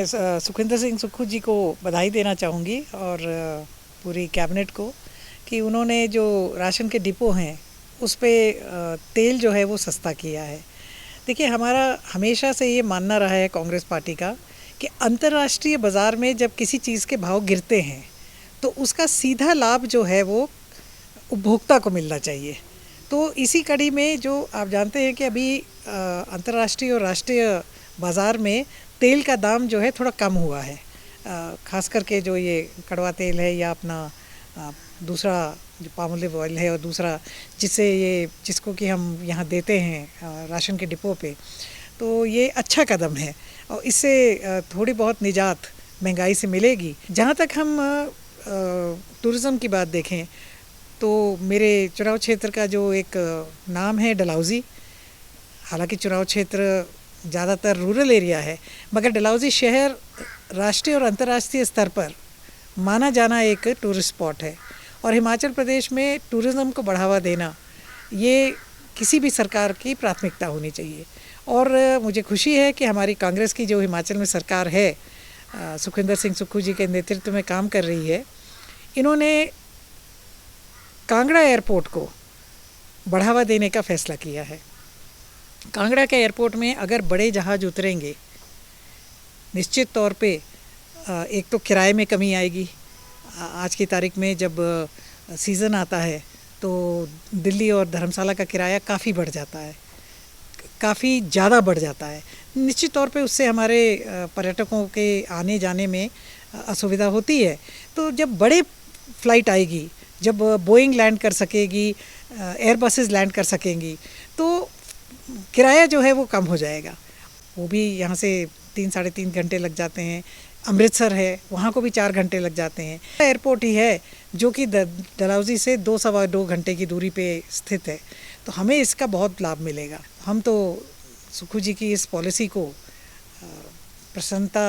सुखविंदर सिंह सुक्खू जी को बधाई देना चाहूँगी और पूरी कैबिनेट को कि उन्होंने जो राशन के डिपो हैं उस पे तेल जो है वो सस्ता किया है। देखिए, हमारा हमेशा से ये मानना रहा है कांग्रेस पार्टी का कि अंतर्राष्ट्रीय बाज़ार में जब किसी चीज़ के भाव गिरते हैं तो उसका सीधा लाभ जो है वो उपभोक्ता को मिलना चाहिए। तो इसी कड़ी में जो आप जानते हैं कि अभी अंतर्राष्ट्रीय और राष्ट्रीय बाज़ार में तेल का दाम जो है थोड़ा कम हुआ है, ख़ास करके जो ये कड़वा तेल है या अपना दूसरा जो पाम ऑलिव ऑयल है और दूसरा जिसको कि हम यहाँ देते हैं राशन के डिपो पे, तो ये अच्छा कदम है और इससे थोड़ी बहुत निजात महंगाई से मिलेगी। जहाँ तक हम टूरिज़्म की बात देखें तो मेरे चुनाव क्षेत्र का जो एक नाम है डलहौज़ी, हालांकि चुनाव क्षेत्र ज़्यादातर रूरल एरिया है, मगर डलहौज़ी शहर राष्ट्रीय और अंतर्राष्ट्रीय स्तर पर माना जाना एक टूरिस्ट स्पॉट है और हिमाचल प्रदेश में टूरिज़्म को बढ़ावा देना ये किसी भी सरकार की प्राथमिकता होनी चाहिए। और मुझे खुशी है कि हमारी कांग्रेस की जो हिमाचल में सरकार है, सुखविंदर सिंह सुक्खू जी के नेतृत्व में काम कर रही है। इन्होंने कांगड़ा एयरपोर्ट को बढ़ावा देने का फैसला किया है। कांगड़ा के एयरपोर्ट में अगर बड़े जहाज़ उतरेंगे, निश्चित तौर पे एक तो किराए में कमी आएगी। आज की तारीख में जब सीज़न आता है तो दिल्ली और धर्मशाला का किराया काफ़ी बढ़ जाता है, काफ़ी ज़्यादा बढ़ जाता है। निश्चित तौर पे उससे हमारे पर्यटकों के आने जाने में असुविधा होती है। तो जब बड़े फ़्लाइट आएगी, जब बोइंग लैंड कर सकेगी, एयर बसेस लैंड कर सकेंगी, तो किराया जो है वो कम हो जाएगा। वो भी यहाँ से 3 साढ़े 3 घंटे लग जाते हैं। अमृतसर है, वहाँ को भी 4 घंटे लग जाते हैं। एयरपोर्ट ही है जो कि डलहौज़ी से 2-2.25 घंटे की दूरी पे स्थित है, तो हमें इसका बहुत लाभ मिलेगा। हम तो सुक्खू जी की इस पॉलिसी को प्रसन्नता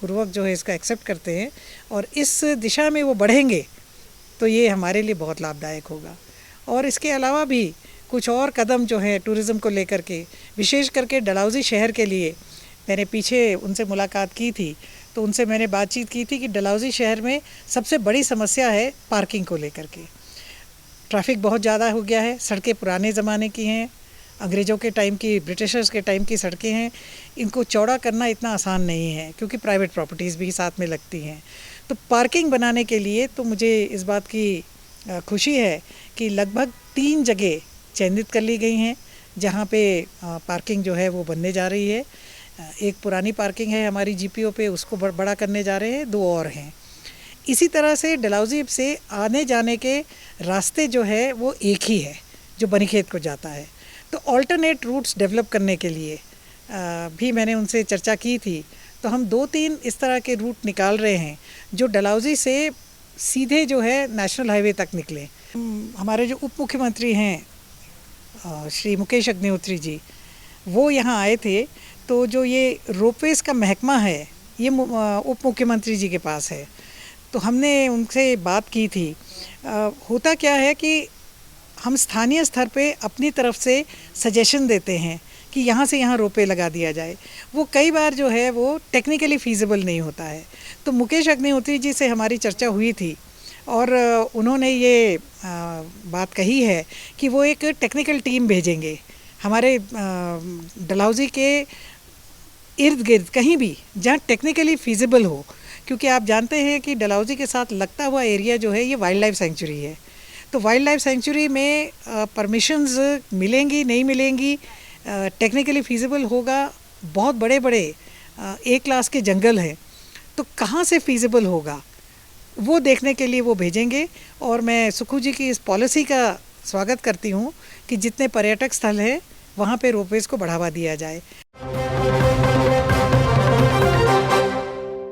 पूर्वक जो है इसका एक्सेप्ट करते हैं और इस दिशा में वो बढ़ेंगे तो ये हमारे लिए बहुत लाभदायक होगा। और इसके अलावा भी कुछ और कदम जो है टूरिज़्म को लेकर के, विशेष करके डलहौज़ी शहर के लिए, मैंने पीछे उनसे मुलाकात की थी तो उनसे मैंने बातचीत की थी कि डलहौज़ी शहर में सबसे बड़ी समस्या है पार्किंग को लेकर के। ट्रैफिक बहुत ज़्यादा हो गया है, सड़कें पुराने ज़माने की हैं, अंग्रेज़ों के टाइम की, ब्रिटिशर्स के टाइम की सड़कें हैं। इनको चौड़ा करना इतना आसान नहीं है क्योंकि प्राइवेट प्रॉपर्टीज़ भी साथ में लगती हैं। तो पार्किंग बनाने के लिए तो मुझे इस बात की खुशी है कि लगभग 3 जगह चयनित कर ली गई हैं जहाँ पे पार्किंग जो है वो बनने जा रही है। एक पुरानी पार्किंग है हमारी जीपीओ पे, उसको बड़ा करने जा रहे हैं, 2 और हैं। इसी तरह से डलहौज़ी से आने जाने के रास्ते जो है वो एक ही है जो बनीखेत को जाता है। तो ऑल्टरनेट रूट्स डेवलप करने के लिए भी मैंने उनसे चर्चा की थी। तो हम 2-3 इस तरह के रूट निकाल रहे हैं जो डलहौज़ी से सीधे जो है नेशनल हाईवे तक निकले। हमारे जो उप मुख्यमंत्री हैं श्री मुकेश अग्निहोत्री जी, वो यहाँ आए थे। तो जो ये रोपवेज़ का महकमा है ये उप मुख्यमंत्री जी के पास है, तो हमने उनसे बात की थी। होता क्या है कि हम स्थानीय स्तर पे अपनी तरफ से सजेशन देते हैं कि यहाँ से यहाँ रोपवे लगा दिया जाए। वो कई बार जो है वो टेक्निकली फ़ीज़िबल नहीं होता है। तो मुकेश अग्निहोत्री जी से हमारी चर्चा हुई थी और उन्होंने ये बात कही है कि वो एक टेक्निकल टीम भेजेंगे हमारे डलहौज़ी के इर्द गिर्द कहीं भी जहाँ टेक्निकली फ़ीज़िबल हो, क्योंकि आप जानते हैं कि डलहौज़ी के साथ लगता हुआ एरिया जो है ये वाइल्ड लाइफ सेंचुरी है। तो वाइल्ड लाइफ सेंचुरी में परमिशंस मिलेंगी नहीं मिलेंगी, टेक्निकली फ़ीज़िबल होगा, बहुत बड़े बड़े A क्लास के जंगल हैं, तो कहाँ से फ़ीज़िबल होगा वो देखने के लिए वो भेजेंगे। और मैं सुक्खू जी की इस पॉलिसी का स्वागत करती हूँ कि जितने पर्यटक स्थल हैं वहाँ पे रोपवेज़ को बढ़ावा दिया जाए।